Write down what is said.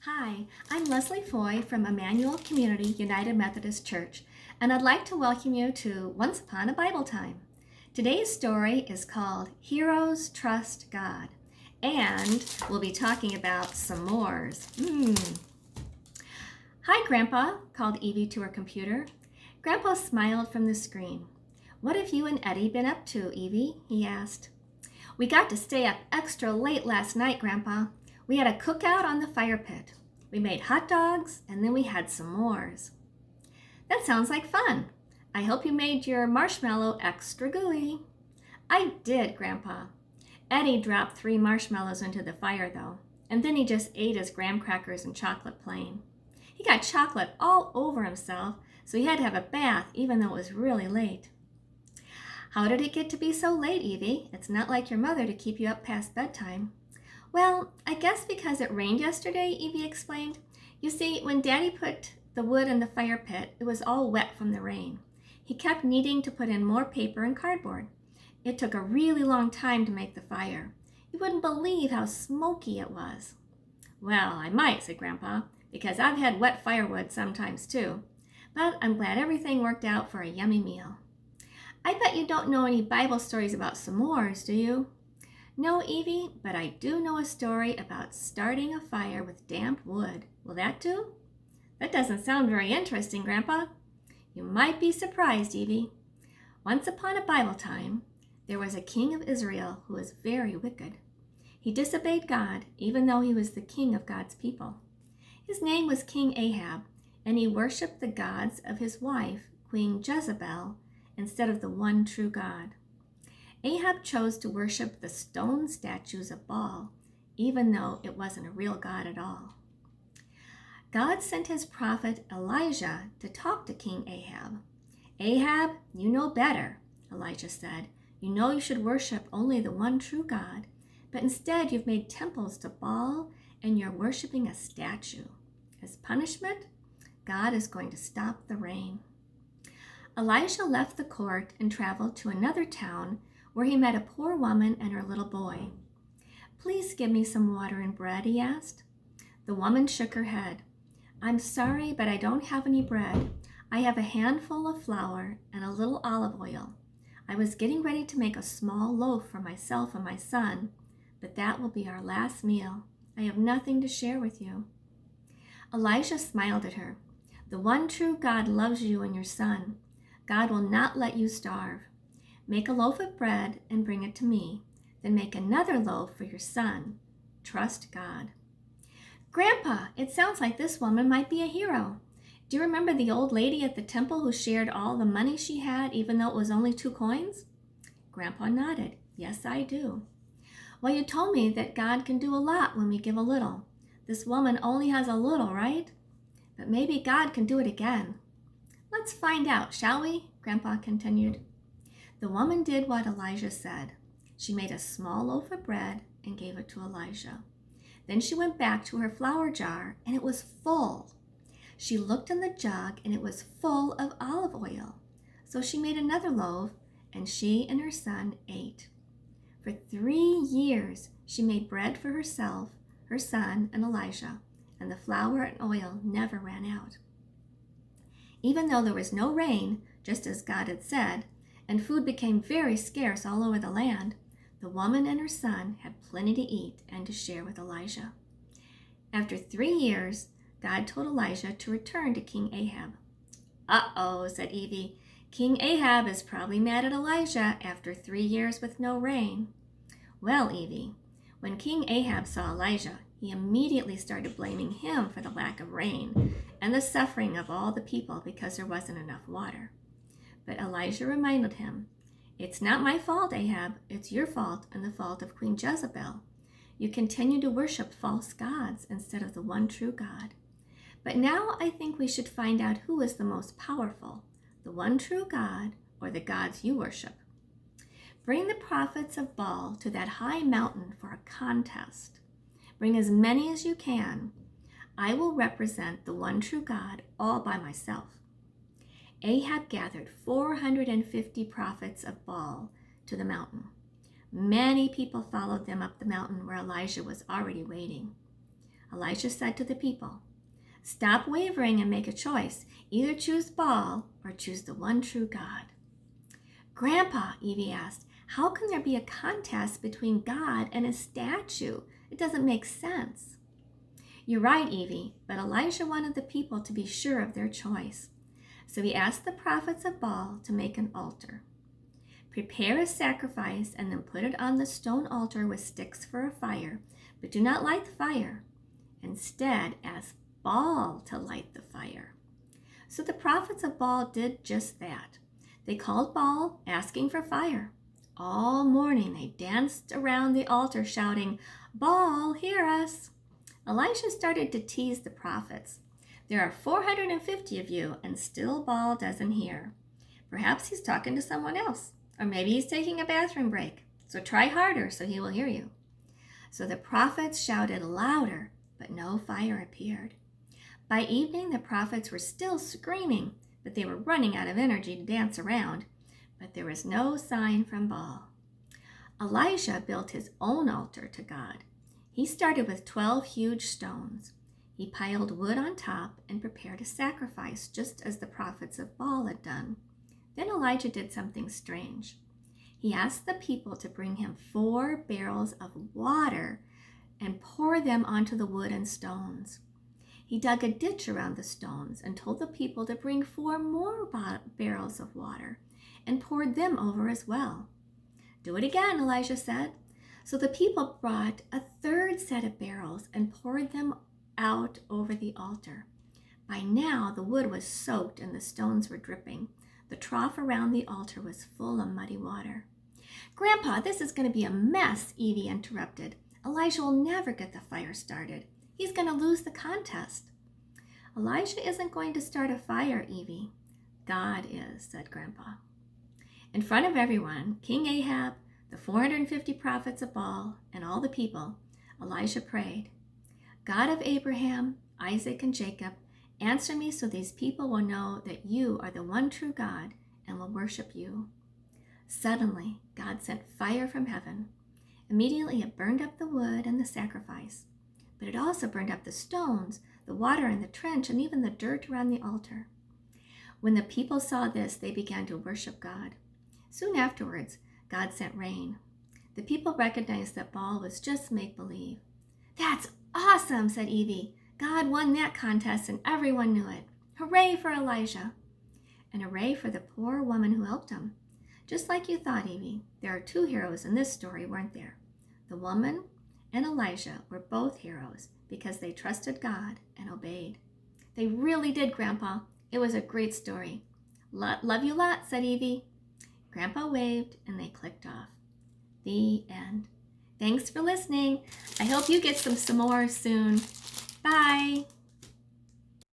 Hi, I'm Leslie Foy from Emmanuel Community United Methodist Church, and I'd like to welcome you to Once Upon a Bible Time. Today's story is called Heroes Trust God, and we'll be talking about s'mores. Hi, Grandpa, called Evie to her computer. Grandpa smiled from the screen. What have you and Eddie been up to, Evie? He asked. We got to stay up extra late last night, Grandpa. We had a cookout on the fire pit. We made hot dogs, and then we had s'mores. That sounds like fun. I hope you made your marshmallow extra gooey. I did, Grandpa. Eddie dropped 3 marshmallows into the fire, though, and then he just ate his graham crackers and chocolate plain. He got chocolate all over himself, so he had to have a bath even though it was really late. How did it get to be so late, Evie? It's not like your mother to keep you up past bedtime. Well, I guess because it rained yesterday, Evie explained. You see, when Daddy put the wood in the fire pit, it was all wet from the rain. He kept needing to put in more paper and cardboard. It took a really long time to make the fire. You wouldn't believe how smoky it was. Well, I might, said Grandpa, because I've had wet firewood sometimes too. But I'm glad everything worked out for a yummy meal. I bet you don't know any Bible stories about s'mores, do you? No, Evie, but I do know a story about starting a fire with damp wood. Will that do? That doesn't sound very interesting, Grandpa. You might be surprised, Evie. Once upon a Bible time, there was a king of Israel who was very wicked. He disobeyed God, even though he was the king of God's people. His name was King Ahab, and he worshipped the gods of his wife, Queen Jezebel, instead of the one true God. Ahab chose to worship the stone statues of Baal, even though it wasn't a real god at all. God sent his prophet Elijah to talk to King Ahab. Ahab, you know better, Elijah said. You know you should worship only the one true God, but instead you've made temples to Baal and you're worshiping a statue. As punishment, God is going to stop the rain. Elijah left the court and traveled to another town where he met a poor woman and her little boy. Please give me some water and bread, he asked. The woman shook her head. I'm sorry, but I don't have any bread. I have a handful of flour and a little olive oil. I was getting ready to make a small loaf for myself and my son, but that will be our last meal. I have nothing to share with you. Elijah smiled at her. The one true God loves you and your son. God will not let you starve. Make a loaf of bread and bring it to me. Then make another loaf for your son. Trust God. Grandpa, it sounds like this woman might be a hero. Do you remember the old lady at the temple who shared all the money she had, even though it was only 2 coins? Grandpa nodded. Yes, I do. Well, you told me that God can do a lot when we give a little. This woman only has a little, right? But maybe God can do it again. Let's find out, shall we? Grandpa continued. The woman did what Elijah said. She made a small loaf of bread and gave it to Elijah. Then she went back to her flour jar, and it was full. She looked in the jug, and it was full of olive oil. So she made another loaf, and she and her son ate. For 3 years, she made bread for herself, her son, and Elijah, and the flour and oil never ran out. Even though there was no rain, just as God had said, and food became very scarce all over the land, the woman and her son had plenty to eat and to share with Elijah. After 3 years, God told Elijah to return to King Ahab. Uh-oh, said Evie. King Ahab is probably mad at Elijah after 3 years with no rain. Well, Evie, when King Ahab saw Elijah, he immediately started blaming him for the lack of rain and the suffering of all the people because there wasn't enough water. But Elijah reminded him, It's not my fault, Ahab. It's your fault and the fault of Queen Jezebel. You continue to worship false gods instead of the one true God. But now I think we should find out who is the most powerful, the one true God or the gods you worship. Bring the prophets of Baal to that high mountain for a contest. Bring as many as you can. I will represent the one true God all by myself. Ahab gathered 450 prophets of Baal to the mountain. Many people followed them up the mountain where Elijah was already waiting. Elisha said to the people, "Stop wavering and make a choice. Either choose Baal or choose the one true God." "Grandpa," Evie asked, "how can there be a contest between God and a statue? It doesn't make sense." "You're right, Evie, but Elisha wanted the people to be sure of their choice. So he asked the prophets of Baal to make an altar. Prepare a sacrifice and then put it on the stone altar with sticks for a fire, but do not light the fire. Instead, ask Baal to light the fire." So the prophets of Baal did just that. They called Baal, asking for fire. All morning they danced around the altar shouting, "Baal, hear us." Elisha started to tease the prophets. "There are 450 of you, and still Baal doesn't hear. Perhaps he's talking to someone else, or maybe he's taking a bathroom break. So try harder so he will hear you." So the prophets shouted louder, but no fire appeared. By evening, the prophets were still screaming, but they were running out of energy to dance around. But there was no sign from Baal. Elisha built his own altar to God. He started with 12 huge stones. He piled wood on top and prepared a sacrifice, just as the prophets of Baal had done. Then Elijah did something strange. He asked the people to bring him 4 barrels of water and pour them onto the wood and stones. He dug a ditch around the stones and told the people to bring 4 more barrels of water and poured them over as well. "Do it again," Elijah said. So the people brought a 3rd set of barrels and poured them out over the altar. By now, the wood was soaked and the stones were dripping. The trough around the altar was full of muddy water. "Grandpa, this is going to be a mess," Evie interrupted. "Elijah will never get the fire started. He's going to lose the contest." "Elijah isn't going to start a fire, Evie. God is," said Grandpa. In front of everyone, King Ahab, the 450 prophets of Baal, and all the people, Elijah prayed, "God of Abraham, Isaac, and Jacob, answer me so these people will know that you are the one true God and will worship you." Suddenly, God sent fire from heaven. Immediately it burned up the wood and the sacrifice, but it also burned up the stones, the water in the trench, and even the dirt around the altar. When the people saw this, they began to worship God. Soon afterwards, God sent rain. The people recognized that Baal was just make-believe. "That's awesome," said Evie. "God won that contest and everyone knew it. Hooray for Elijah." And hooray for the poor woman who helped him. Just like you thought, Evie, there are 2 heroes in this story, weren't there? The woman and Elijah were both heroes because they trusted God and obeyed. They really did, Grandpa. It was a great story. "Love you lot," said Evie. Grandpa waved and they clicked off. The end. Thanks for listening. I hope you get some more soon. Bye.